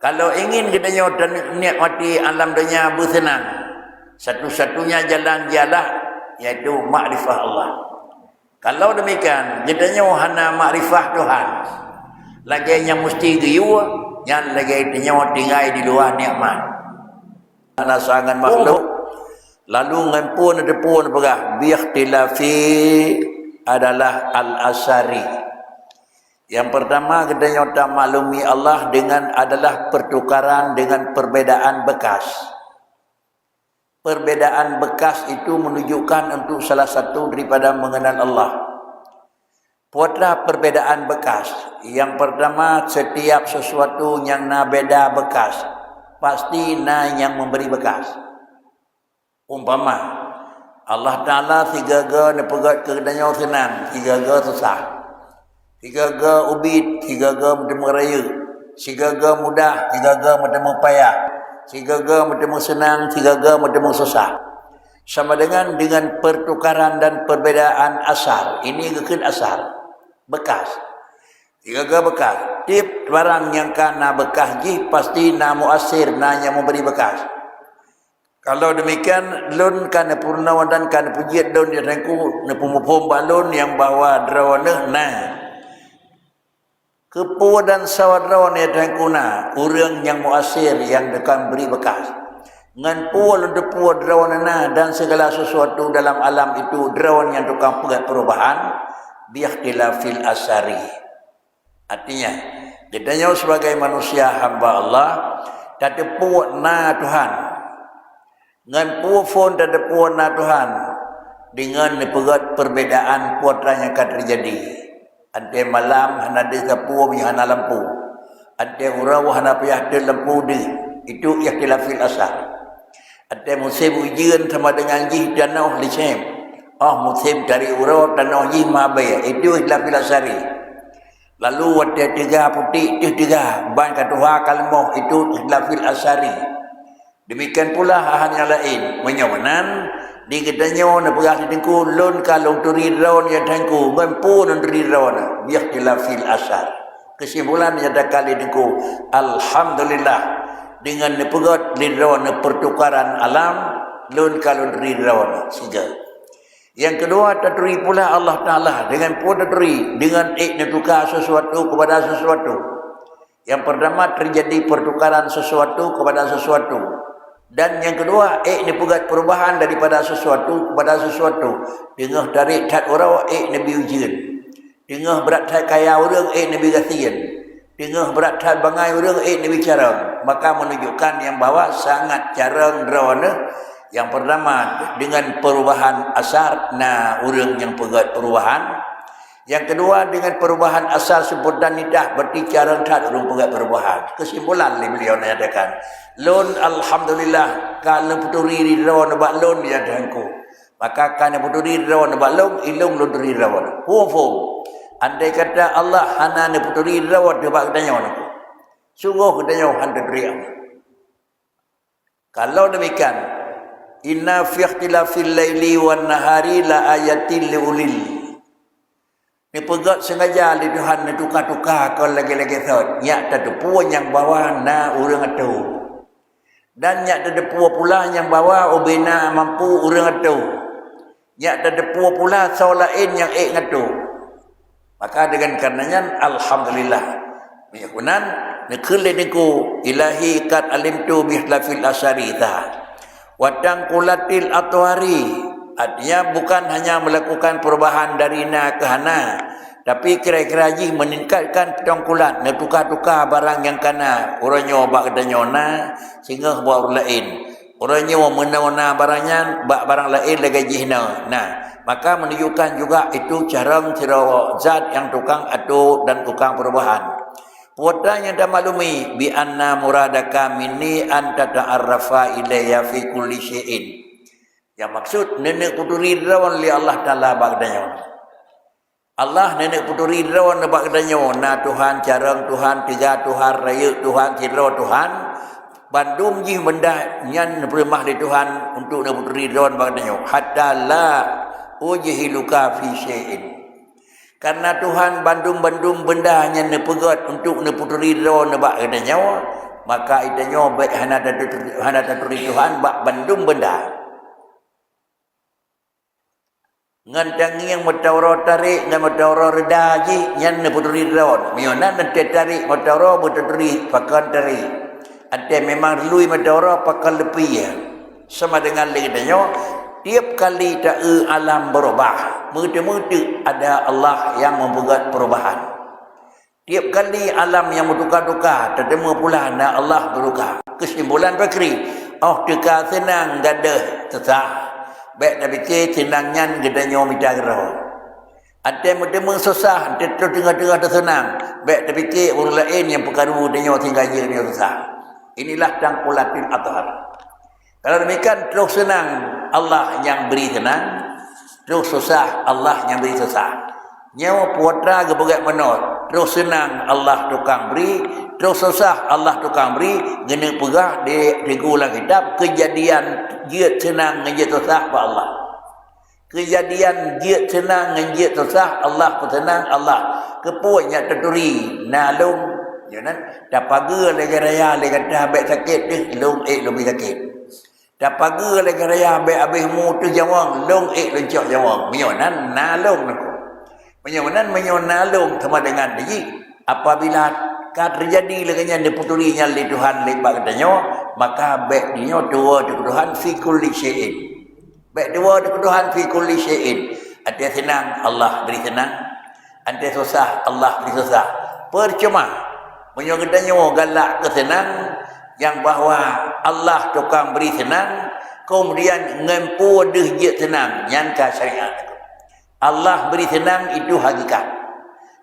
Kalau ingin katanya nikmati alam dunia bersenang, satu-satunya jalan ialah iaitu makrifah Allah. Kalau demikian, katanya hana makrifah Tuhan. Lagi yang mesti giwa, yang lagi tinggal di luar nikmat. Ana sangan makhluk lalu ngampun ada pun begah biikhtilafi adalah al-asari. Yang pertama katanya kita maklumi Allah dengan adalah pertukaran dengan perbedaan bekas. Perbedaan bekas itu menunjukkan untuk salah satu daripada mengenal Allah. Buatlah perbedaan bekas. Yang pertama, setiap sesuatu yang beda bekas, pasti yang memberi bekas. Umpama Allah Ta'ala tiga-ga nepegat kedanya senang, tiga-ga susah. Tiga-ga ubit, tiga-ga bertemu raya. Tiga-ga mudah, tiga-ga bertemu payah. Tiga-ga bertemu senang, tiga-ga bertemu susah. Sama dengan pertukaran dan perbedaan asal. Ini kekin asal. Bekas. Tiga-ga bekas. Tip barang yang kana bekas ji pasti muasir, yang memberi bekas. Kalau demikian, lun kana purnawan dan kana pujiat lun yang rengku nepumupum balun yang bawa drawana kepu dan sawadron yang rengku orang yang muasir yang akan beri bekas. Ngan pual untuk pual drawana dan segala sesuatu dalam alam itu drawan yang tukang perubahan biikhtilafil asari. Artinya, kita sebagai manusia hamba Allah, tak ada puak Tuhan. Dengan puak tak ada puak Tuhan. Dengan perbedaan puatra yang akan terjadi. Ante malam, hana desa puak hana lampu. Ante urau hana payah lampu di. Itu ikhtilafil asar. Ante musim ujian sama dengan jih danau licem. Musim dari urau danau jih mabaya. Itu ikhtilafil asari. Lalu wadah tiga putih itu tiga ban katuha kalmoh itu ikhtilafil asari. Demikian pula hal yang lain menyawanan di kedanya na pegah dengku lon kalong turi rawan yang dengku mampu non turi rawan biikhtilafil asar. Kesimpulan nyata kali dengku alhamdulillah dengan nepegat lidrawan pertukaran alam lon kalong turi rawan siga. Yang kedua, taturi pula Allah Ta'ala dengan pun taturi dengan tukar sesuatu kepada sesuatu. Yang pertama, terjadi pertukaran sesuatu kepada sesuatu. Dan yang kedua, nepugat perubahan daripada sesuatu kepada sesuatu. Tengah tarik tat orang, nabi ujian. Tengah berat tat kaya orang, nabi gasian. Tengah berat tat bangai orang, nabi carang. Maka menunjukkan yang bahawa sangat carang drawana. Yang pertama dengan perubahan asar, orang yang pegat perubahan. Yang kedua dengan perubahan asar sebut dan nidah, berarti carang tak orang pegat perubahan. Kesimpulan beliau menyatakan, lon alhamdulillah kalau puturi rawan nebak lon dia dengku. Maka kana puturi rawan nebak lon ilung lon turi rawan. Hufum. Andai kata Allah hana ne puturi rawan nebak katanya aku. Sungguh katanya handa teriak. Kalau demikian, inna fi ikhtilafil laili wan nahari la ayatil liulil. Ni pegat sengaja li Tuhan ni tukar-tukar kau lagi-lagi thot. Nyak tak ada puan yang bawa urang atu. Dan nyak tak ada puan pula yang bawa obena mampu urang atu. Nyak tak ada puan pula saw lain yang ngatu. Maka dengan karenanya alhamdulillah. Miyakunan nekele niku ilahi kat alimtu bihlafil asari ta. Wadang kulatil atwari, artinya bukan hanya melakukan perubahan dari ke hana, tapi kira-kira ji meningkatkan petangkulat, tukar-tukar barang yang kana, orangnya bak kedanyona sehingga buat orang lain. Orangnya menawana barangnya bak barang lain lagi jihna. Maka menunjukkan juga itu cara zat yang tukang atu dan tukang perubahan. Putra yang dah maklumi bi anna muradaka minni an tata'arrafa ilayya fi kulli syai'in. Yang maksud nenek puturi rawan li Allah Taala bagdanya. Allah nenek puturi rawan bagdanya Tuhan carang Tuhan tiga Tuhan raya Tuhan kira Tuhan bandum ji benda nyan permah di Tuhan untuk nenek puturi rawan bagdanya hatta la ujhiluka fi syai'in. Karena Tuhan bandung-bandung benda hanya nepegat untuk neputuri rawan nebak kena nyawa, maka itanyo baik hana taturi Tuhan bak bandung benda ngan tangi yang matawro tarik ngan matawro reda ji nyan ne putri ron mionan nanti tarik matawro putri pakan tarik ada memang lui matawro pakan lebih ya sama dengan leganyo tiap kali tak alam berubah muda-muda ada Allah yang membuat perubahan tiap kali alam yang bertukar-tukar tertemu pula ada Allah bertukar kesimpulan Fakri tukar senang gadah sesah baik tapi senangnya gedanya minta gerah. Ada mudemu susah, ada tengah-tengah tersenang. Baik tapi orang lain yang perkara dia tinggal je dia susah. Inilah tangkulatil athar. Kalau demikian terus senang Allah yang beri senang, terus susah Allah yang beri susah. Nyawa putra ke begat menor, terus senang Allah tukang beri, terus susah Allah tukang beri, gena pegah di ulang kitab kejadian dia senang ngejit susah pada Allah. Kejadian dia senang ngejit susah Allah pesenang Allah. Kepunya terturi nalung jangan dapaga lagi raya lagi kata baik sakit deh long lebih sakit. Dapaga lagi raya baik habis mu tu jawang long lencok jawang. Menyonan nalung aku. Menyonan nalung sama dengan dia. Apabila terjadi lagi puturinya li Tuhan lebat katanya, maka baik dia dua di Tuhan fi kulli syai'in. Baik dua di Tuhan fi kulli syai'in. Ada senang Allah beri senang, ada susah Allah beri susah. Percuma menyogedanya galak ke senang yang bahawa Allah tukang beri senang, kemudian ngempu deh je senang, nyangka syariat. Allah beri senang itu hakikat.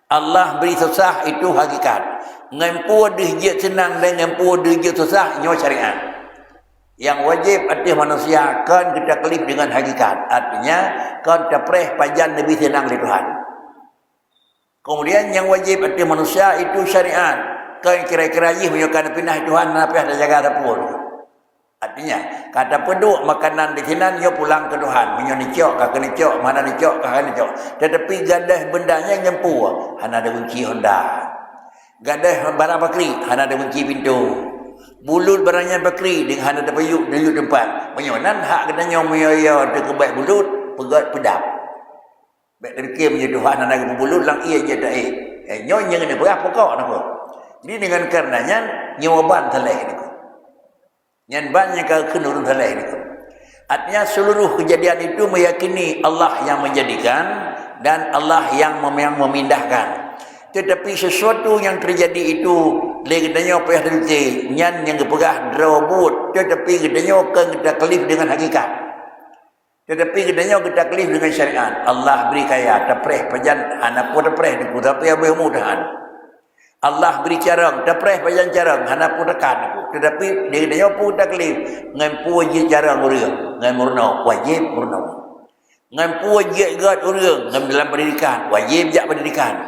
Allah beri susah itu hakikat. Ngempu deh je senang dan ngempu deh je susah nyo syariat. Yang wajib atas manusia kan kita kelip dengan hakikat. Artinya kan terpreh pajan lebih senang dari Tuhan. Kemudian yang wajib atas manusia itu syariat. Kan kira-kira ye menyokan pindah Tuhan apa ada jaga dapur. Artinya kata penduk makanan di sini yo pulang ke Tuhan. Menyo nicok ka nicok, mana nicok ka nicok. Tetapi gadah bendanya nyempu. Hana ada kunci Honda. Gadah barang bakri, hana ada kunci pintu. Bulut barangnya bakri dengan hana ada payuk tempat. Menyonan hak katanya menyo de kebaik bulut pegat pedap. Baik dari ke menjadi Tuhan hana ada bulut lang ia je dak nyo nyeng ni berapa kau nak. Jadi dengan karenanya nyawaban teleh ni. Yang banyak kenurun halai ini. Artinya seluruh kejadian itu meyakini Allah yang menjadikan dan Allah yang memindahkan. Tetapi sesuatu yang terjadi itu legendanya apa yang terjadi yang kepegah drobut. Tetapi gedanya kita kelif dengan hakikat. Tetapi gedanya kita kelif dengan syariat. Allah beri kaya terpreh pajan anak pun terpreh niku tapi apa mudahan. Allah beri carang, dapreh pajan carang, hana pun tekan aku. Tetapi dia pun taklif, ngampu wajib carang urang, ngam murno, wajib murno. Ngampu wajib gat urang, ngam dalam pendidikan, wajib jak pendidikan.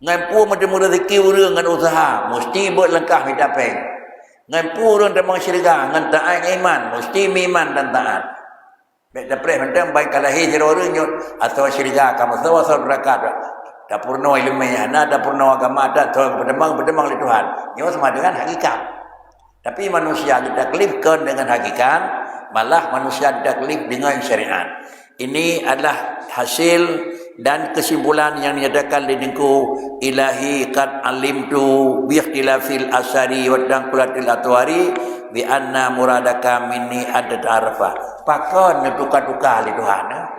Ngampu mudah rezeki urang ngan usaha, mesti buat langkah minta peng. Ngampu urang damang syurga, ngan taat iman, mesti iman dan taat. Baik dapreh mentang baik kalahi jero urang atau syurga kamu sawasal berakat. Dapur no ilmu yana, dapur no agama dan berdemang di Tuhan. Ini sama dengan hakikat. Tapi manusia ditaklifkan dengan hakikat, malah manusia ditaklif dengan syariat. Ini adalah hasil dan kesimpulan yang dinyatakan di dengku ilahi qad alimtu bi ikhtilafil asari wa tangkulatil atwari bi anna muradaka minni adat arfa. Pakon tukar-tukar li Tuhan.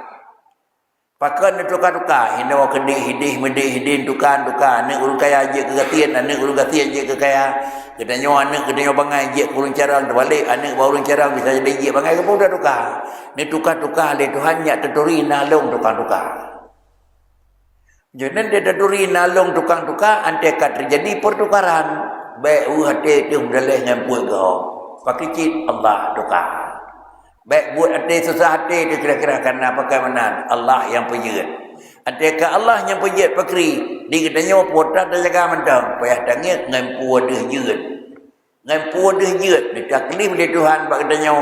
Pakan tukar-tukar, hindawa kedih medih tukar, ni urung kaya je ke gatian, ni urung gatian je ke kaya. Kedanyo anak kedanyo bangai je kurang carang terbalik, anak baru carang bisa jadi je bangai ke pun dah tukar. Ni tukar-tukar le Tuhan nya teturi nalung tukar-tukar. Jangan dia teturi nalung tukar-tukar antekat terjadi pertukaran. Baik hati tu daleh ngampuy kau. Pakicit Allah tukar. Baik buat hati susah hati dia kira-kira kerana bagaimana Allah yang pejat. Adakah Allah yang pejat pakri di katanya potak dan jaga mentang payah tangis ngampu ada jeut. Ngampu ada jeut ditaklif oleh Tuhan bak katanya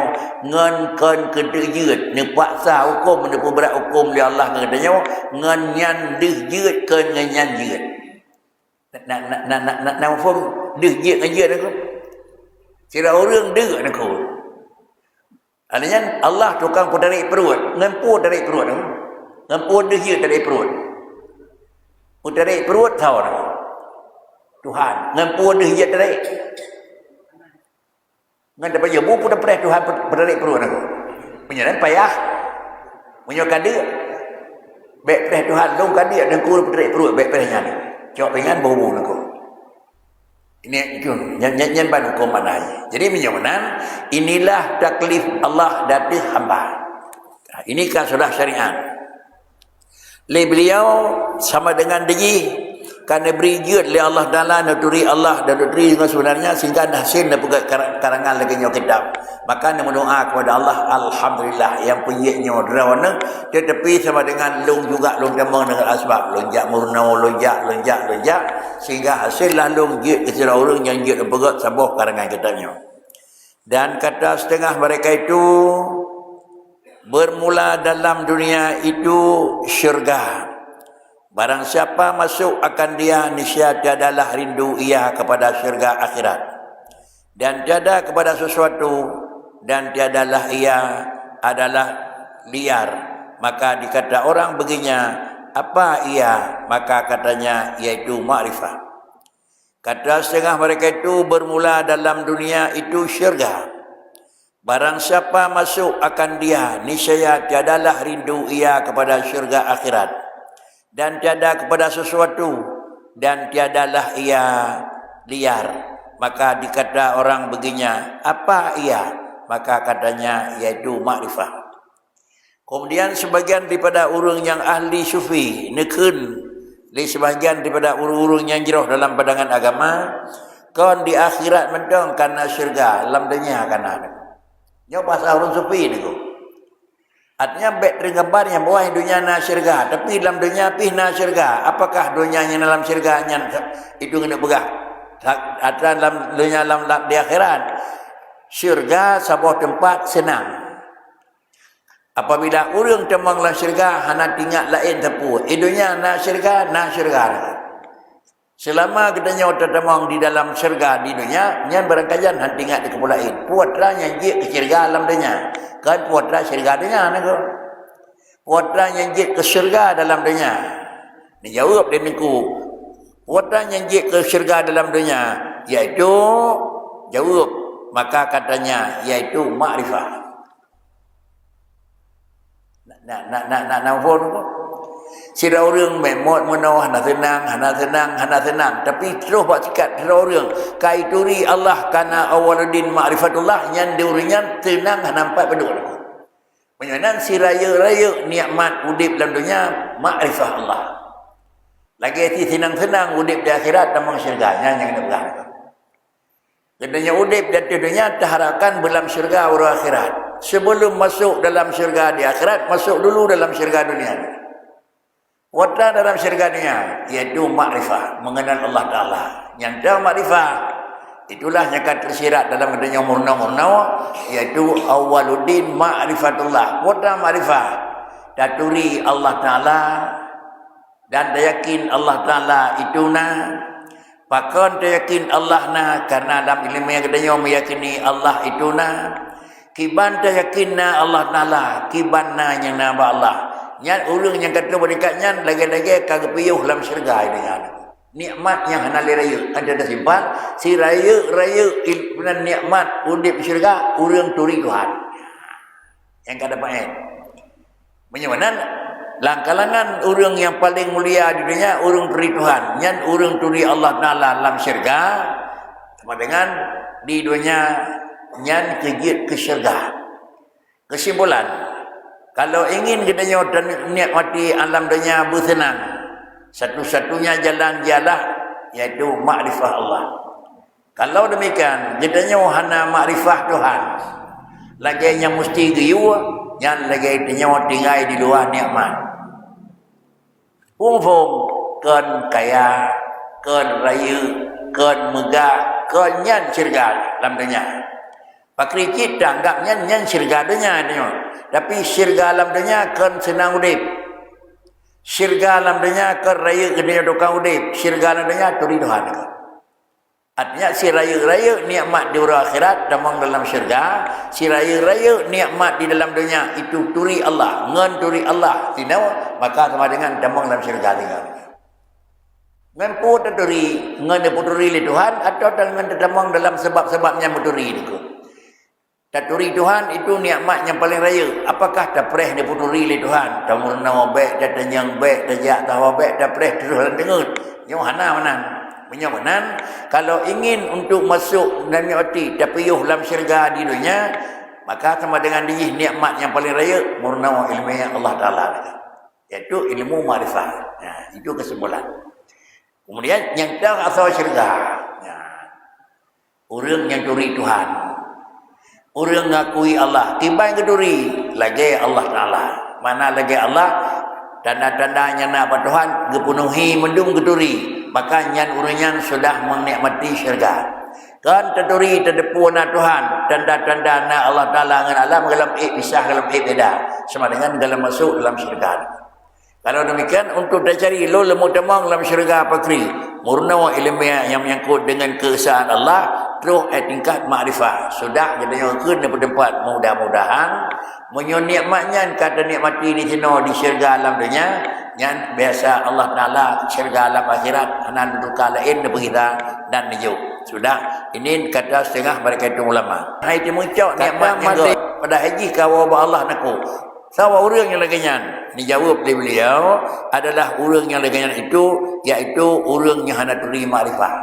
ngan kan kedeh jeut ni paksa hukum ni berat hukum oleh Allah katanya ngan nyan deh jeut kan ngan nyan jeut. Nak faham deh jeut ngan jeut aku. Sira orang dek nak kau. Artinya Allah tukang pun dari perut, ngempu dari perut. Ngempu dia dari perut. Pun dari perut tahu nak. Tuhan ngempu dia dari. Ngan dapat je bu pun dapat Tuhan dari perut nak. Penyaran payah. Menyokan dia. Baik perih Tuhan dong kan dia dan kau dari perut baik perihnya ni. Cok pengan bau-bau nak kau. Ini itu nyanyian ban hukum mana. Jadi menyamanan inilah taklif Allah dari hamba. Ini kan sudah syariat. Beliau sama dengan dia kerana beri jud oleh Allah Taala nuturi Allah dan nuturi dengan sebenarnya sehingga hasil dapat karangan lagi nyo kitab. Maka nak berdoa kepada Allah alhamdulillah yang punyanya drawana tetapi sama dengan long juga long demang dengan asbab lonjak murnau lonjak sehingga hasillah long jud kepada orang yang jud berat sabuh karangan kitabnya. Dan kata setengah mereka itu bermula dalam dunia itu syurga. Barang siapa masuk akan dia niscaya tiadalah rindu ia kepada syurga akhirat. Dan tiada kepada sesuatu dan tiadalah ia adalah liar. Maka dikata orang baginya apa ia? Maka katanya iaitu makrifat. Kata setengah mereka itu bermula dalam dunia itu syurga. Barang siapa masuk akan dia niscaya tiadalah rindu ia kepada syurga akhirat. Dan tiada kepada sesuatu dan tiadalah ia liar. Maka dikata orang baginya apa ia? Maka katanya iaitu makrifat. Kemudian sebagian daripada orang yang ahli sufi neken di sebagian daripada orang-orang yang jauh dalam pandangan agama kon di akhirat mendong karena syurga dalam dunia kan ada. Nyo pasal orang sufi ni ko. Artinya baik tergambar yang bawah dunia na syurga, tapi dalam dunia pih na syurga. Apakah dunianya dalam syurga nya itu kena begah? Ada dalam dunia dalam di akhirat. Syurga sebuah tempat senang. Apabila orang temang dalam syurga hana tinggal lain tepu. Dunia na syurga. Selama kita nyata temang di dalam syurga di dunia, nyan barangkajan hana tinggal di kepala lain. Putra yang jik ke syurga dalam dunia. Kan putra syurga dunia ni ko. Putra yang jik ke syurga dalam dunia. Ni jawab dia niku. Putra yang jik ke syurga dalam dunia iaitu jawab maka katanya iaitu makrifat. Nak phone ko. Sira orang memot menau hana tenang tapi terus buat sikat sira orang kaituri Allah kana awaluddin ma'rifatullah nyan diurinya tenang nampak peduk aku. Menyenan si raya nikmat udip dalam dunia makrifat Allah. Lagi ti senang-senang udip di akhirat tamang syurga nya yang nak belah. Kedanya udip di dunia terharapkan dalam syurga orang akhirat. Sebelum masuk dalam syurga di akhirat masuk dulu dalam syurga dunia. Wata dalam syurga dunia iaitu makrifat, mengenal Allah Taala. Yang dah makrifat itulah yang akan tersirat dalam dunia murna iaitu awaluddin ma'rifatullah. Wata makrifat daturi Allah Taala dan yakin Allah Taala itu pakon yakin Allah karena dalam ilmu yang kedanya meyakini Allah itu kiban yakin Allah Taala kiban yang nama Allah. Nyan ulung yang kata berdekatnya lagi-lagi kagak piyuh dalam syurga ini. Nikmat yang hana raya ada simpan si raya benar nikmat udip syurga urang turi Tuhan. Yang kada paen. Menyamanan langkalangan urang yang paling mulia di dunia urang turi Tuhan. Nyan urang turi Allah Taala dalam syurga sama dengan di dunia nyan kejit ke syurga. Kesimpulan kalau ingin kita nikmati alam dunia bersenang, satu-satunya jalan ialah iaitu makrifat Allah. Kalau demikian, kita hana makrifat Tuhan. Lagi yang mesti giyu, yang lagi kita tinggal di luar nikmat. Pung-pung kan kaya, kan raya, kan megah, kan nyan syurga dalam dunia. Pakri kita anggapnya nyan syurga dunia tengok. Tapi syurga alam dunia kan senang udip. Syurga alam dunia kan raya ke dunia dokang udip. Syurga alam dunia turi Tuhan. Artinya si raya-raya nikmat di orang akhirat damang dalam syurga, si raya-raya nikmat di dalam dunia itu turi Allah, ngan turi Allah, tinau maka sama dengan damang dalam syurga tinggal. Ngan pun turi, ngan puturi li Tuhan atau dengan damang dalam sebab-sebabnya muturi itu. Taturi Tuhan itu nikmat yang paling raya. Apakah tapreh dia puturi li Tuhan? Tamurna baik, datanyang baik, tajak tahu baik, tapreh terus dengar. Nyo hana manan. Menyamanan, kalau ingin untuk masuk dalam hati tapiyuh dalam syurga di dunia, maka sama dengan dia nikmat yang paling raya murna ilmiah Allah Ta'ala, iaitu ilmu ma'rifah. Itu kesimpulan. Kemudian yang tahu asal syurga, orang yang turi Tuhan, orang ngakui Allah, tiba keduri lagi Allah Ta'ala. Mana lagi Allah, tanda-tandanya nak apa Tuhan gepenuhi mendung keduri, maka nyan urunan sudah menikmati syurga. Kan terduri terdepu na Tuhan, tanda-tanda na Allah Ta'ala dengan alam dalam pisah dalam beda, sama dengan dalam masuk dalam syurga. Kalau demikian untuk dicari lo lemu temang dalam syurga pakri, murna ilmiah yang menyangkut dengan keesaan Allah, terus tingkat makrifah. Sudah jadinya ke tempat mudah-mudahan menyon nikmatnya kata nikmati di sini di syurga alam dunia. Yang biasa Allah Ta'ala syurga alam akhirat anak duka lain kita dan nijuk. Sudah ini kata setengah mereka itu ulama. Hai itu muncak nikmat mati pada haji kau Allah naku. Sawa orang yang laginya dijawab oleh beliau adalah orang yang laginya itu iaitu orang yang hana turi makrifah.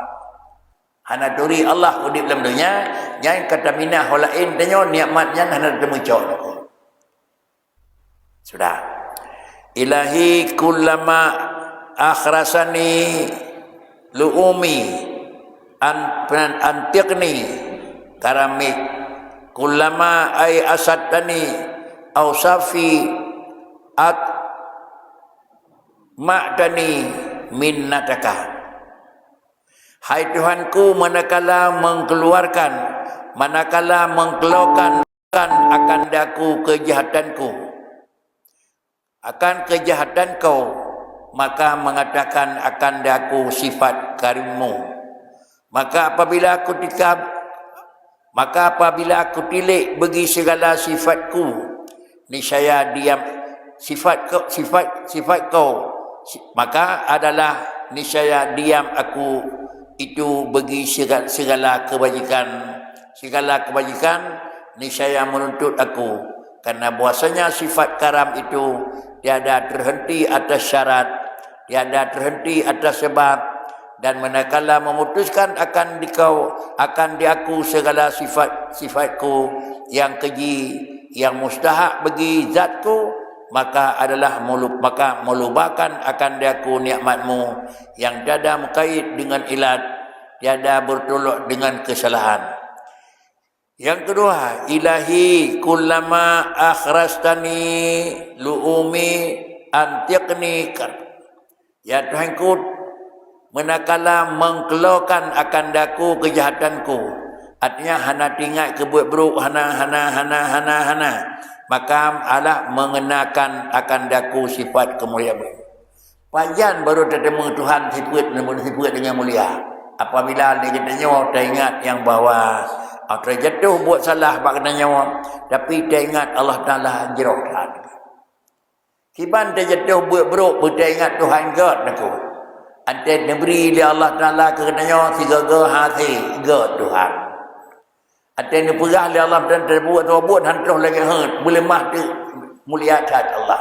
Hana turi Allah udip dalam dunia yang kata minah lain danyo nikmatnya hana muncak. Sudah. Ilahi kullama akhrasani lu'umi antiqni karami kullama ay asattani awsafi at ma'dani minnataka. Hai Tuhanku, manakala mengeluarkan, manakala mengeluarkan akan daku kejahatanku, akan kejahatan kau, maka mengatakan akan daku sifat karimmu. Maka apabila aku tilik bagi segala sifatku, niscaya diam sifat kau, maka adalah niscaya diam aku itu bagi segala kebajikan niscaya menuntut aku, karena bahwasanya sifat karam itu tiada terhenti atas syarat, tiada terhenti atas sebab, dan manakala memutuskan akan diaku segala sifatku yang keji, yang mustahak bagi zatku, maka melupakan akan diaku nikmatmu yang tiada mengkait dengan ilat, tiada bertolak dengan kesalahan. Yang kedua, ilahi kullama akhrastani lu'umi antiqni. Ya Tuhanku, manakala mengkeluarkan akan daku kejahatanku, artinya hana tinggal kebuat buruk, hana, maka Allah mengenakan akan daku sifat kemuliaan. Pajan baru tertemu Tuhan sifat dengan mulia. Apabila dia katanya teringat yang bahawa terjatuh buat salah bak nyawa, tapi dia ingat Allah Ta'ala jerok Tuhan. Kiban terjatuh buat buruk, dia ingat Tuhan God aku. Ante neberi dia Allah Ta'ala kerana tiga hati God Tuhan. Ante ni perah dia Allah dan terbuat buat hantar lagi boleh mah mulia kat Allah.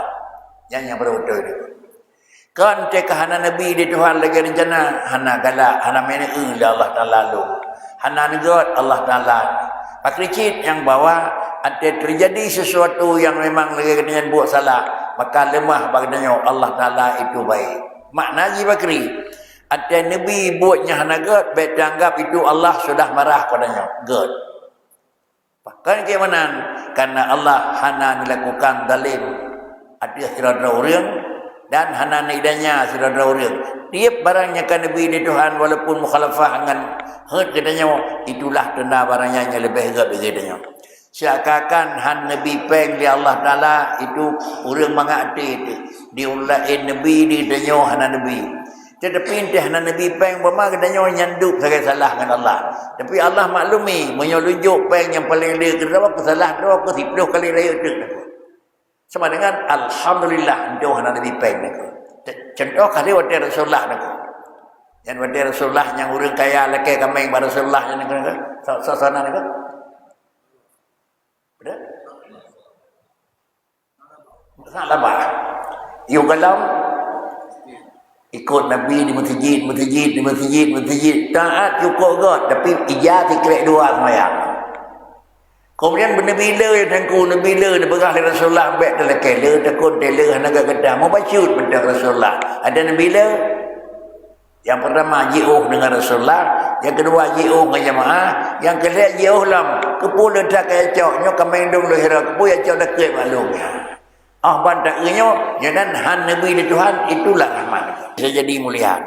Yang betul ni. Kan te kahana nabi di Tuhan lagi rencana hana galak, hana mena dia Allah Ta'ala lu. Hana negot Allah Ta'ala. Pakricit yang bawa ada terjadi sesuatu yang memang lagi dengan buat salah, maka lemah baginanya Allah Ta'ala itu baik. Makna ji bakri, ada Nabi buatnya hana god, baik dianggap itu Allah sudah marah padanya. God. Kan ke mana? Karena Allah hana melakukan zalim. Ada sirada orang dan hana nidanya sirada orang. Tiap barangnya kan Nabi di Tuhan walaupun mukhalafah dengan hut katanya, itulah tanda barangnya yang lebih hebat katanya. Seakan-akan han Nabi peng di Allah Ta'ala itu orang mengakti itu. Diulain Nabi di tanya hana Nabi. Tetapi entah Nabi peng berma katanya nyanduk saya salah dengan Allah. Tapi Allah maklumi menyolunjuk peng yang paling dia kena apa salah doa ke 10 kali raya tu. Sama dengan alhamdulillah doa Nabi peng nak. Contoh kali waktu Rasulullah nak. Yang waktu Rasulullah yang orang kaya laki kami pada Rasulullah yang nak sasana nak. Betul? Salah bah. You kalau ikut Nabi di masjid. Taat cukup kot. Tapi ijah tikrek dua semayang. Kemudian bila yang tangku bila dia berah dari Rasulullah baik dalam kela takut tela naga kedah mau bacut benda Rasulullah. Ada bila yang pertama ji'uh dengan Rasulullah, yang kedua ji'uh dengan jemaah, yang ketiga ji'uh lam kepula dak kaya coknya kemendung lohira kepula cok dekat maklumnya. Bantaknya jangan han Nabi di Tuhan itulah rahmat. Bisa jadi mulia.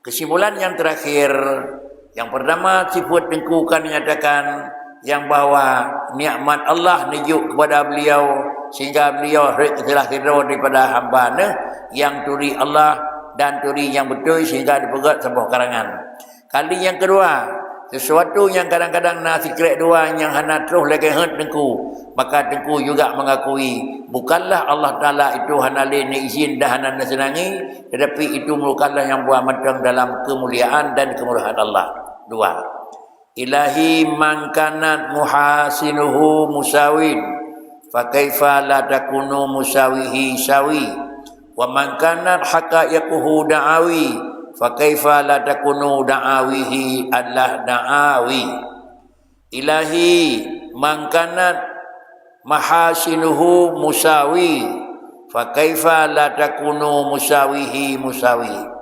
Kesimpulan yang terakhir, yang pertama sifat tengkukan menyatakan yang bahawa nikmat Allah nijuk kepada beliau sehingga beliau telah tidur daripada hamba yang turi Allah dan turi yang betul sehingga dipegat sebuah karangan. Kali yang kedua, sesuatu yang kadang-kadang nak secret dua yang hana terus lagi hent tengku, maka tengku juga mengakui bukanlah Allah Ta'ala itu hana ni izin dah hana senangi, tetapi itu bukanlah yang buat matang dalam kemuliaan dan kemurahan Allah. Dua, ilahi man kanat muhasinuhu musawin fa kaifa la takunu musawihi sawi wa man kanat haqaiquhu da'awi fa kaifa la takunu da'awihi Allah da'awi. Ilahi man kanat mahasinuhu musawi fa kaifa la takunu musawihi musawi.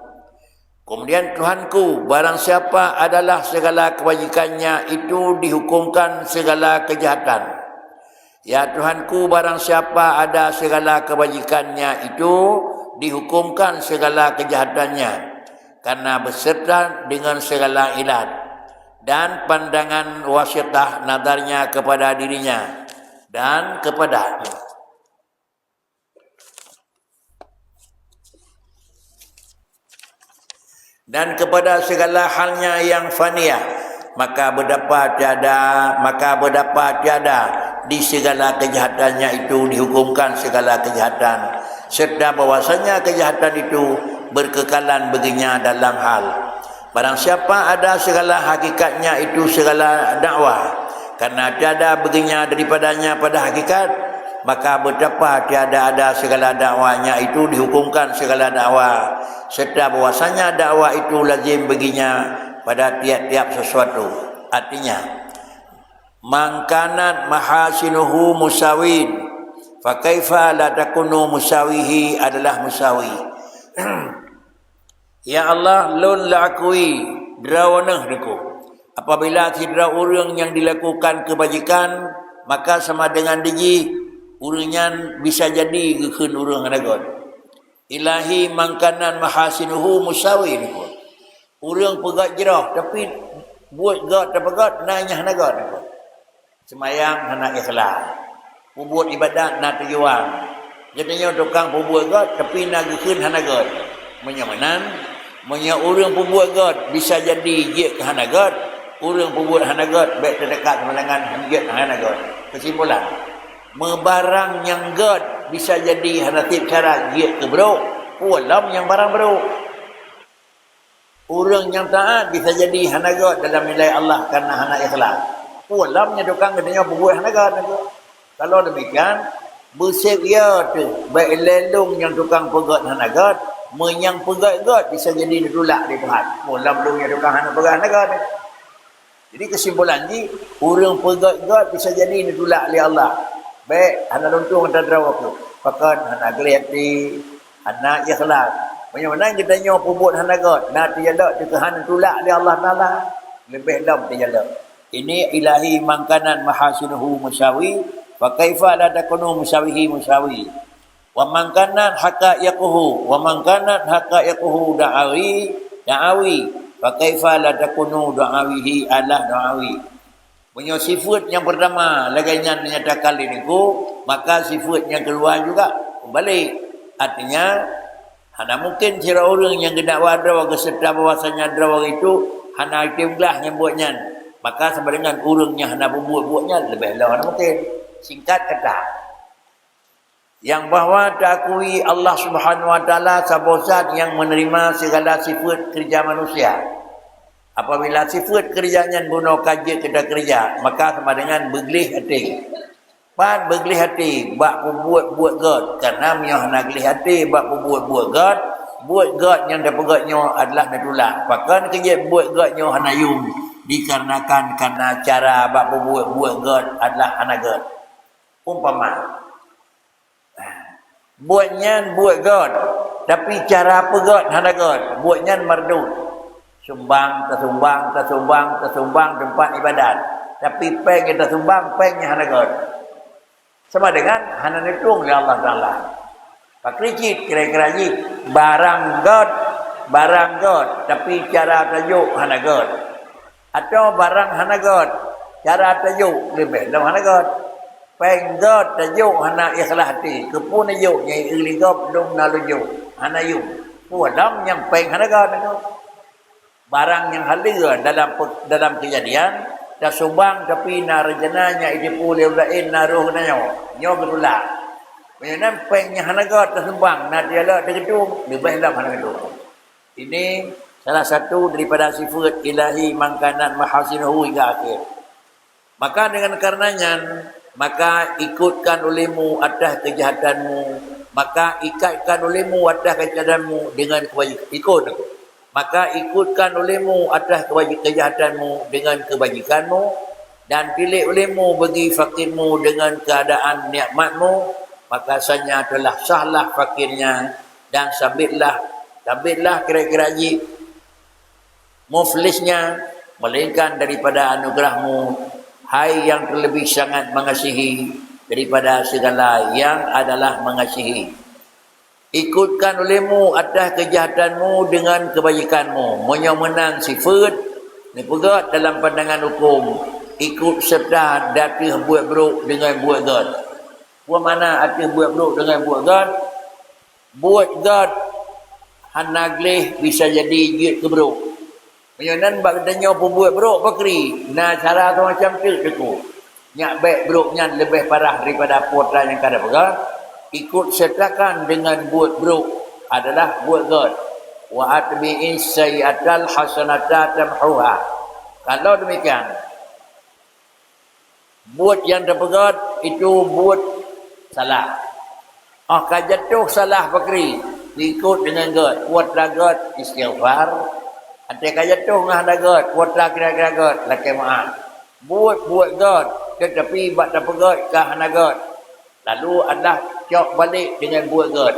Kemudian Tuhanku, barang siapa adalah segala kebajikannya itu dihukumkan segala kejahatan. Ya Tuhanku, barang siapa ada segala kebajikannya itu dihukumkan segala kejahatannya. Karena beserta dengan segala ilat dan pandangan wasitah nadarnya kepada dirinya dan kepada segala halnya yang fania, maka berdapat tiada di segala kejahatannya itu dihukumkan segala kejahatan, serta bahwasanya kejahatan itu berkekalan baginya dalam hal. Barang siapa ada segala hakikatnya itu segala dakwah, karena tiada baginya daripadanya pada hakikat, maka betapa tiada ada segala dakwanya itu dihukumkan segala dakwah, serta bahwasanya dakwah itu lazim baginya pada tiap-tiap sesuatu. Artinya, mangkanat mahasinuhu musawin fa kaifa la takunu musawihi adalah musawi. Ya Allah, lun la akui drawanah deku. Apabila sidra orang yang dilakukan kebajikan, maka sama dengan diji urangnya bisa jadi gekeun urang anagot. Ilahi mangkanan mahasinuhu musawi deku. Urang pegat jerah tapi buat gat tak pegat nanya hanagot deku. Semayang hana ikhlas. Buat ibadat na tujuan. Jadinya tukang buat gat tapi nak gekeun hanagot. Menyamanan Manya orang pembuat God bisa jadi dia ke hanagat, orang pembuat hanagat baik terdekat sama dengan hanjat hanagat. Kesimpulan, mebarang yang God bisa jadi hanatip cara dia ke bro, walam yang barang bro. Orang yang taat bisa jadi hanagat dalam nilai Allah karena hana ikhlas. Walamnya tukang katanya pembuat hanagat. Kalau demikian, bersih dia tu baik lelong yang tukang pegat hanagat, menyang pegat-gat bisa jadi ditolak di Tuhan. Mula belum yang tukang hana pegat hanagat. Jadi kesimpulan ni, orang pegat-gat bisa jadi ditolak oleh Allah. Baik, hana luntung antara derawa tu. Pakat hana gelati, hana ikhlas. Bagaimana kita nyawa pembuat hanagat, nak tiada dikehan tolak oleh Allah Ta'ala. Lebih dalam tiada. Ini ilahi mangkanan mahasinuhu musawi, fa kaifa la takunu musawihi musawi. Wa man kanat haqaiquhu da'awi fa kaifa la takunu da'awihi Allah da'awi. Punya sifat yang pertama lagainya menyatakan ini ku, maka sifat yang keluar juga kembali. Artinya Hana mungkin sira orang yang gedak wadra keserta bahwasanya drawa itu hana itimlah yang buatnya. Maka sama dengan urangnya hana buat-buatnya lebih lah mungkin. Singkat kata, yang bahawa diakui Allah Subhanahu Wa Taala sebagai zat yang menerima segala sifat kerja manusia. Apabila sifat kerjanya guna kaji kita kerja, maka sama dengan beglih hati. Pan beglih hati, bak buat god. Karena mioh nak beglih hati, bak buat god. Buat god yang dapat godnya adalah natulak. Bahkan kerja buat godnya hanayum. Dikarenakan karena cara bak buat god adalah hana god. Umpama. Buatnya buat god. Tapi cara apa god hana god. Buatnya mardut. Sumbang, tersumbang tempat ibadat. Tapi peng kita sumbang, pengnya hana god. Sama dengan hana netung oleh Allah Ta'ala. Pak Ricit kira-kira ni barang god, tapi cara tajuk hana god. Atau barang hana god, cara tajuk lebih dalam hana god. Peng god tajuk hana ikhlas hati. Kepun tajuk nyai iligop dum nalujuk hana yum. Puadam yang peng hana god itu. Barang yang hadir dalam kejadian dah sumbang tapi narjananya itu boleh lain naruh nanya nyo berula menan pengnya hanagat dah sumbang nak dia lah tergedung lebih dalam hanagat ini salah satu daripada sifat ilahi mangkanan mahasinahu hingga akhir. Maka dengan karenanya maka ikutkan olehmu atas kejahatanmu, maka ikatkan olehmu atas kejahatanmu dengan kebajikan. Ikut aku. Maka ikutkan olehmu atas kejahatanmu dengan kebajikanmu dan pilih olehmu bagi fakirmu dengan keadaan nikmatmu, maka sanya telah sahlah fakirnya dan sabitlah kira-kira ji muflisnya melainkan daripada anugerahmu, hai yang terlebih sangat mengasihi daripada segala yang adalah mengasihi. Ikutkan olehmu atas kejahatanmu dengan kebajikanmu. Menang sifat ni pegat dalam pandangan hukum. Ikut serta datih buat buruk dengan buat god. Buat mana datih buat buruk dengan buat god? Buat god hanagleh bisa jadi jid keburuk. Menyanan bak katanya pun buat buruk pakri. Nah cara tu macam tu deku. Nyak baik buruknya lebih parah daripada putra yang kada pegat. Ikut sertakan dengan buat buruk adalah buat god. Wa atbi'in sayyi'atal hasanata tamhuha. Kalau demikian, buat yang terpegat itu buat salah. Kajatuh salah pakri. Ikut dengan god. Buatlah god istighfar. Nanti kajatuh ngah dah god. Buatlah kira-kira god. Laki maaf. Buat god. Tetapi bak terpegat kah hana god. Lalu adalah cok balik dengan buat god.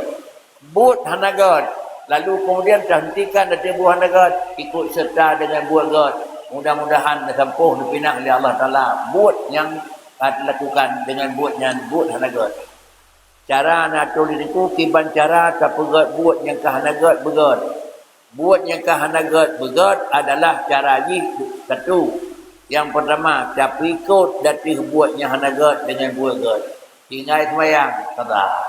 Buat hana god. Lalu kemudian terhentikan dari buat hana god. Ikut serta dengan buat god. Mudah-mudahan sampuh dipinah oleh Allah Ta'ala. Buat yang dilakukan dengan buatnya buat hana god. Cara nak tulis itu kiban cara tak pegat buat yang ke hana god begad. Buat yang ke hana god begad adalah cara ji satu. Yang pertama, tapi ikut dari buatnya hana god dengan buat god. Tinggal semayang, kata.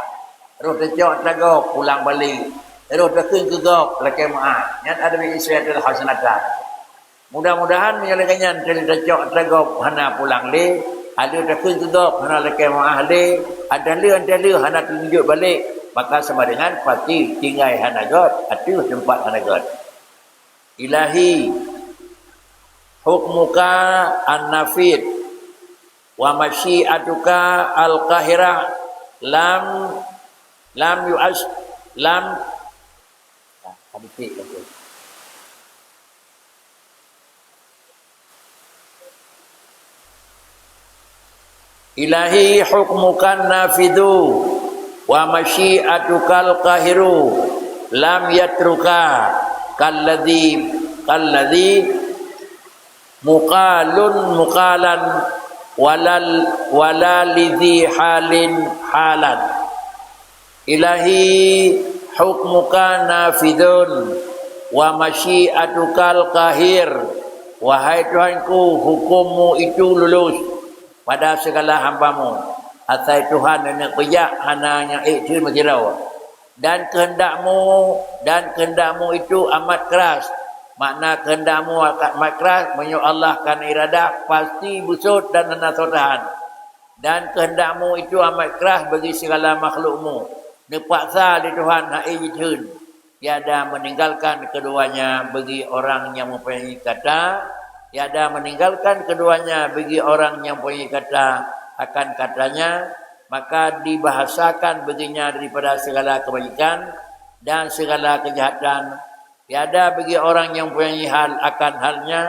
Terus tercok tergok, pulang balik. Terus terkeng kegok, laki maaf. Yang ada di Israel adalah hasanatan. Mudah-mudahan menyalakannya tercok tergok, hana pulang le. Ada terkeng kegok, hana laki maaf le. Ada le, hana tunjuk balik. Maka sama dengan pasti tinggal hana god, ada tempat hana god. Ilahi, hukmuka an-nafid. Wa masyiatuka al-qahirah lam yu'as lam hadits ilahi hukmukan nafidu wa masyiatuka al-qahiru lam yatruka kalladhi muqalan walidhi halin halan. Ilahi hukmuka nafidun wa masyiatukal kahir. Wahai Tuhanku, hukummu itu lulus pada segala hambamu. Atai Tuhan yang kerja hanya iktir majirau. dan kehendakmu itu amat keras. Makna kehendakmu amat keras, menyo Allah kan iradah pasti busut dan hendak tahan. Dan kehendakmu itu amat keras bagi segala makhlukmu. Nepaksa di Tuhan hak ijtihad. Tiada meninggalkan keduanya bagi orang yang mempunyai kata. Tiada meninggalkan keduanya bagi orang yang mempunyai kata akan katanya. Maka dibahasakan baginya daripada segala kebajikan dan segala kejahatan. Tiada bagi orang yang mempunyai hal akan halnya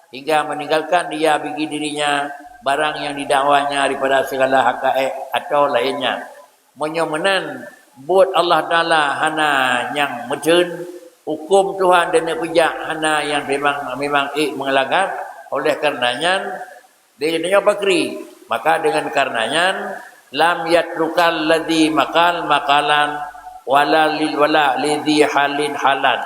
hingga meninggalkan dia bagi dirinya barang yang didakwanya daripada segala hakaik atau lainnya. Menyomenan buat Allah Ta'ala hana yang mecun, hukum Tuhan dan pejak hana yang memang mengelakkan. Oleh karenanya dia bakri, maka dengan karenanya lam yatrukal ladzi makalan wala lidhi halin halan.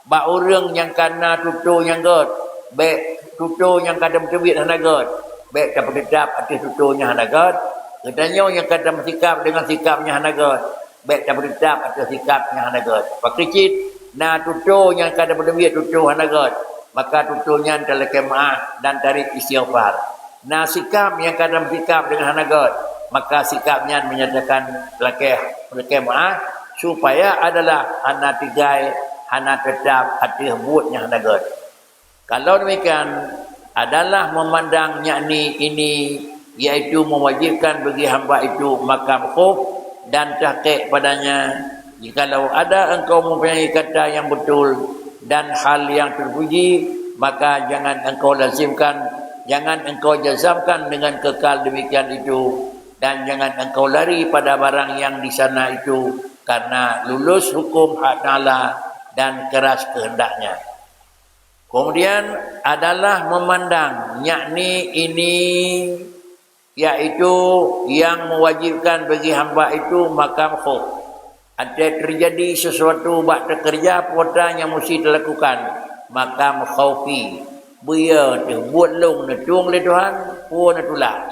Ba urang yang kana tutu yang god, baik tutu yang kadang tebit hana god, baik dapat kedap atas tutunya hana god. Kedanya yang kadang sikap dengan sikapnya hana god, baik dapat kedap atas sikapnya hana god. Pakicit na tutu yang kadang tebit tutu hana god, maka tutunya adalah kemaah dan tarik istighfar. Na sikap yang kadang sikap dengan hana god, maka sikapnya menyatakan lekeh maaf supaya adalah hana tigai hana tetap hati buatnya hana god. Kalau demikian adalah memandang yakni ini iaitu mewajibkan bagi hamba itu makam khuf dan tahqiq padanya. Jikalau ada engkau mempunyai kata yang betul dan hal yang terpuji, maka jangan engkau lazimkan, jangan engkau jazamkan dengan kekal demikian itu. Dan jangan engkau lari pada barang yang di sana itu karena lulus hukum hak Ta'ala dan keras kehendaknya. Kemudian adalah memandang yakni ini yaitu yang mewajibkan bagi hamba itu makam khuf. Ada terjadi sesuatu bak terkerja perbuatan yang mesti dilakukan makam khaufi. Buya buat long netung le Tuhan pun netulak.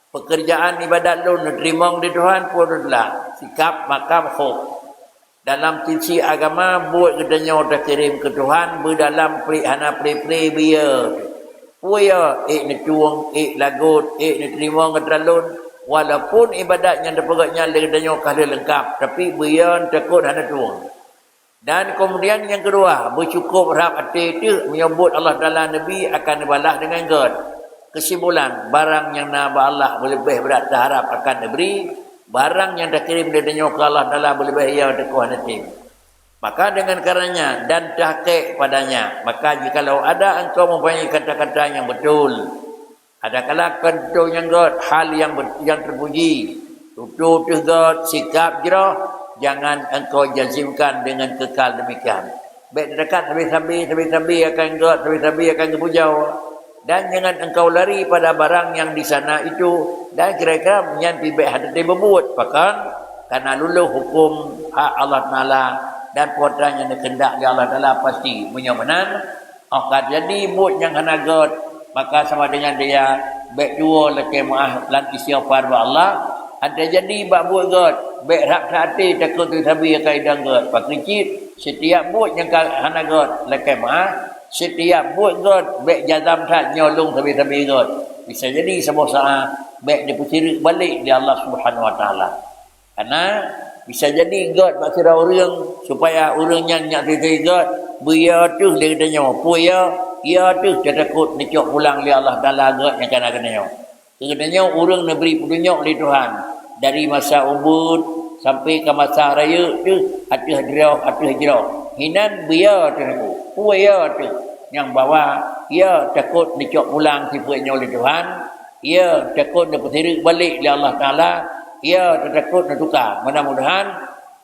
Pekerjaan ibadat lu nerima di Tuhan pun adalah sikap makam khuf. Dalam sisi agama buat kedanya dah kirim ke Tuhan berdalam hana pri biya. Puya netuang lagut nerima ngedralun walaupun ibadatnya dapatnya kedanya kala lengkap tapi biya takut hana tuang. Dan kemudian yang kedua bercukup harap hati itu menyebut Allah Taala Nabi akan dibalas dengan God. Kesimpulan, barang yang naba Allah lebih berat terharap akan diberi, barang yang dah kirim dari ke Allah Ta'ala lebih ia dekuah nanti. Maka dengan karenanya dan tahqiq padanya, maka jikalau ada engkau mempunyai kata-kata yang betul, ada kala contoh yang God, hal yang terpuji, tutup God, sikap jerah, jangan engkau jazimkan dengan kekal demikian. Baik dekat habis-habis akan God, habis-habis akan kepujau. Dan jangan engkau lari pada barang yang di sana itu dan kira-kira menyampi baik hati berbuat bahkan karena luluh hukum hak Allah Ta'ala dan perbuatan yang dikendak di Allah Ta'ala pasti menyomenan. Akan jadi buat yang kena God maka sama dengan dia baik dua lekeh maaf dan istighfar kepada Allah. Ada jadi buat God baik hak hati takut tersabi akan idang God pakicit setiap buat yang kena God lekeh maaf. Setiap buat God baik jazam tak nyolong tabi-tabi God bisa jadi sebuah saat baik diputirik balik di Allah Subhanahu Wa Taala. Karena bisa jadi God bak kira orang supaya orang yang nak tabi God buya tu dia katanya puya ia tu dia takut dicok pulang di Allah Taala God yang kena kenanya. Katanya orang nak beri petunjuk di Tuhan dari masa ubud sampai ke masa raya tu hati hijrah hinan buya tu puya tu yang bawa ia takut dicok pulang sifatnya oleh Tuhan, ia takut diputirik balik oleh Allah Ta'ala, ia takut nak tukar. Mudah-mudahan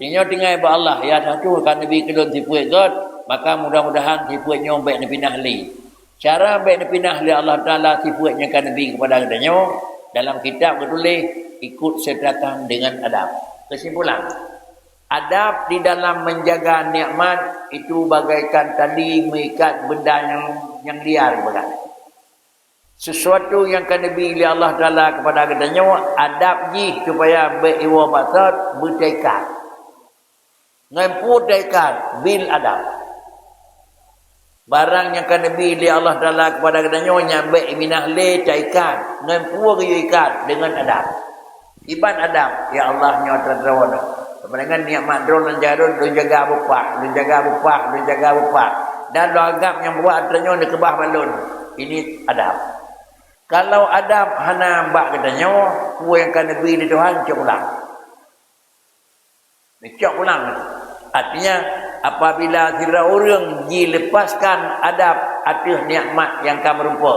tinggal ba Allah ya satu kan Nabi kedon sifat God, maka mudah-mudahan sifatnya baik nak pindah li. Cara baik nak pindah li Allah Ta'ala sifatnya kan Nabi kepada katanya dalam kitab bertulis ikut sertakan dengan adab. Kesimpulan, adab di dalam menjaga nikmat itu bagaikan tali mengikat benda yang liar berat. Sesuatu yang kan Nabi Allah Ta'ala kepada katanya adab ji supaya beriwa batat bertekad. ngan putaikan bil adab. Barang yang kan Nabi li Allah Taala kepada katanya nyambe minah le caikan ngan puwa ikat dengan adab. Iban adab ya Allah nyota drawan. Dengan nikmat drone dan jarun lu jaga bupak, lu jaga bupak, lu jaga bupak. Dan lu agam yang buat katanya di kebah balun. Ini adab. Kalau adab hana bak katanya puwa yang kan Nabi di Tuhan cok ulang. Cok ulang. Artinya apabila sira orang dilepaskan adab atas nikmat yang kamu rupa,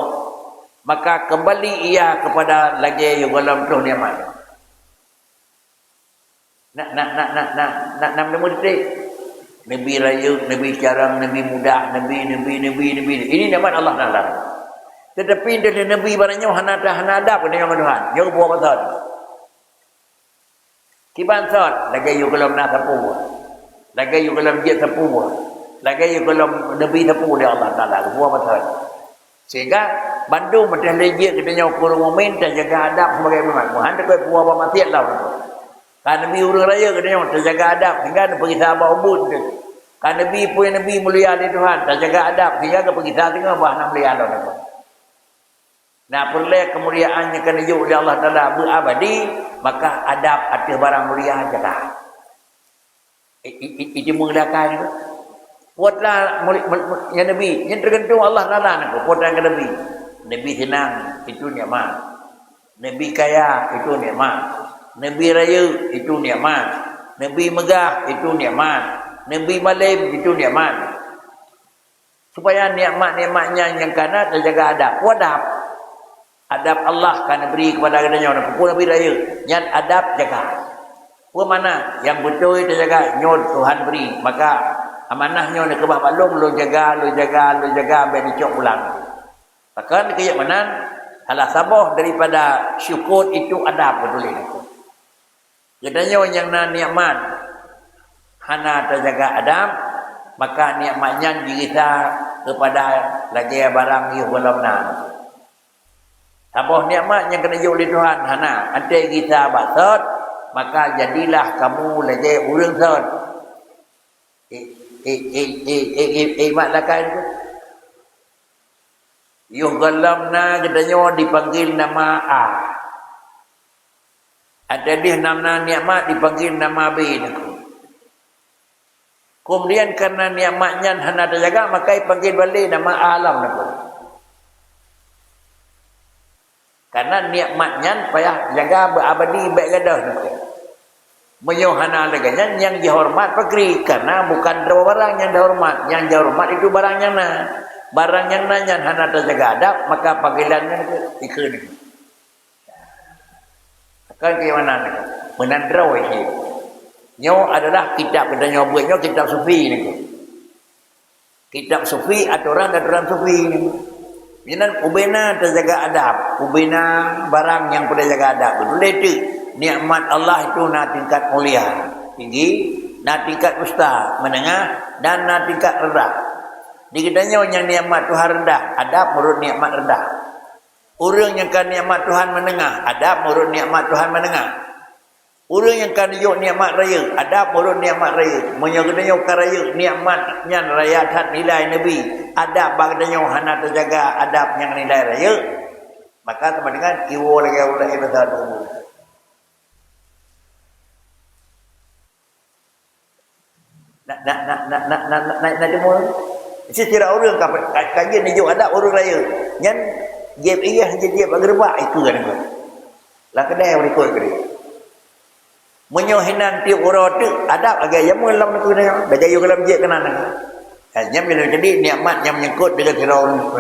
maka kembali ia kepada lagi yang dalam tu nikmat. Nak detik. Nabi raya, Nabi carang, Nabi mudah, Nabi. Ini nikmat Allah Taala. Tetapi dari Nabi barangnya hana adab dengan Tuhan. Yo buat betul. Kiban sot lagi yo kalau nak sapu. Lagi you kalau dia tepu, lagi you kalau Nabi tepu dia Allah Taala, buat betul. Sehingga bandu macam lejek katanya kurang momen terjaga adab sebagai umat. Muhan tak buat apa maksiat lah. Kan Nabi urang raya katanya terjaga adab sehingga dia pergi sahabat ubud. Kan Nabi pun Nabi mulia di Tuhan terjaga adab sehingga dia pergi sahabat tengah bah nak mulia Allah. Nah perlu kemuliaannya kena yuk oleh Allah Taala berabadi, maka adab atas barang mulia jaga. Itu menggunakan itu. Buatlah yang Nabi, yang tergantung Allah Taala nak buatlah ke Nabi. Nabi senang, itu nikmat. Nabi kaya, itu nikmat. Nabi raya, itu nikmat. Nabi megah, itu nikmat. Nabi malim, itu nikmat. Supaya nikmat-nikmatnya yang kana terjaga adab. Adab. Adab Allah kan beri kepada katanya. Pun Nabi raya, yang adab jaga. Mana yang betul kita jaga nyod Tuhan beri, maka amanahnya nak kebah balung lu jaga sampai dicok pulang. Bahkan kayak mana halah sabah daripada syukur itu adab betul itu. Jadinya yang nikmat hana terjaga adab, maka nikmatnya kita kepada lagi barang yang belum nak. Sabah nikmat yang kena oleh Tuhan hana ante kita batat, maka jadilah kamu lagi urang sot. Mak lakan tu. Yuh galamna katanya dipanggil nama A. Ada dia nama nikmat dipanggil nama B. Kemudian karena nikmatnya hana terjaga, maka dipanggil balik nama alam. Karena nikmatnya payah jaga berabadi baik gadah. Menyohana leganya yang dihormat pekri karena bukan barang yang dihormat. Yang dihormat itu barang yang na. Barang yang na yang hana terjaga adab, maka panggilannya ikut. Akan ke mana? Menandrau ini. Nyo adalah kitab kita nyobanya kitab sufi ni. Kitab sufi aturan sufi ni. Jangan ubena terjaga adab, ubena barang yang pada jaga adab. Betul itu. Nikmat Allah itu nak tingkat mulia, tinggi, nak tingkat usta, menengah, dan nak tingkat rendah. Dikitanya yang nikmat Tuhan rendah, adab menurut nikmat rendah. Orang yang kan nikmat Tuhan menengah, adab menurut nikmat Tuhan menengah. Orang yang kan yuk nikmat raya, adab menurut nikmat raya. Menyokatanya kan raya, nikmatnya raya tak nilai Nabi. Adab bagdanya hana terjaga adab yang nilai raya. Maka sama dengan kiwo lagi Allah besar umur. Nak jemur. Secara orang kajian ni jauh adab orang raya. Yang jeb iya jeb gerbak itu kan. Lah kedai berikut ke dia. Menyohinan tiap orang tu adab agak yang mulam tu dia. Dah jayu dalam jeb kanan. Hanya bila jadi nikmat yang menyangkut dengan sira orang tu.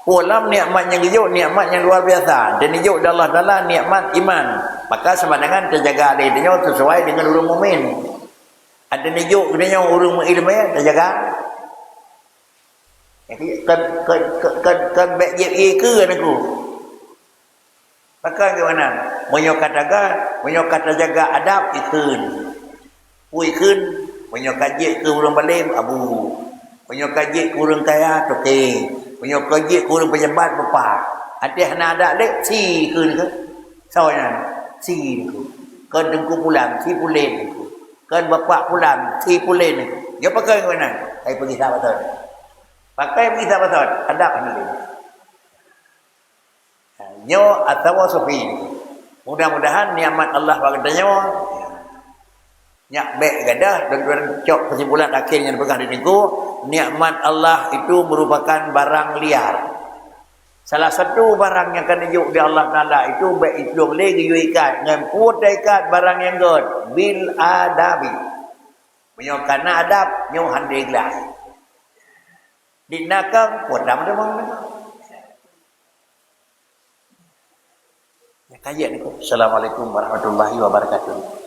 Ulam nikmat yang hijau, nikmat yang luar biasa. Dan hijau dari Allah Taala nikmat iman. Maka sama dengan terjaga dia sesuai dengan orang mukmin. Ada nijuk katanya orang mengilmu ya, terjaga. Kan baik je ke aku. Maka bagaimana? Menyokat terjaga adab ikun. Ikun, menyokat je ke orang balim abu. Menyokat je ke orang kaya toke. Menyokat je ke orang pejabat bapa. Ada hana ada lek si ikun ke. Soalnya si ku. Kau dengku pulang si pulen ku. Kan bapak pulang, si pulin ni. Dia pakai ke mana? Saya pergi tak betul. Pakai pergi tak betul. Ada kan ni? Nyo atau sofi. Mudah-mudahan nikmat Allah bagi nyo. Nyak baik gadah dan tuan cok kesimpulan akhirnya dipegang di niku, nikmat Allah itu merupakan barang liar. Salah satu barang yang akan dijuk di Allah Taala itu baik itu lagi ikat dengan put ikat barang yang god bil adabi. Menyokana adab nyo handai gelas. Di nakang put dah mana. Ya kajian niku. Assalamualaikum warahmatullahi wabarakatuh.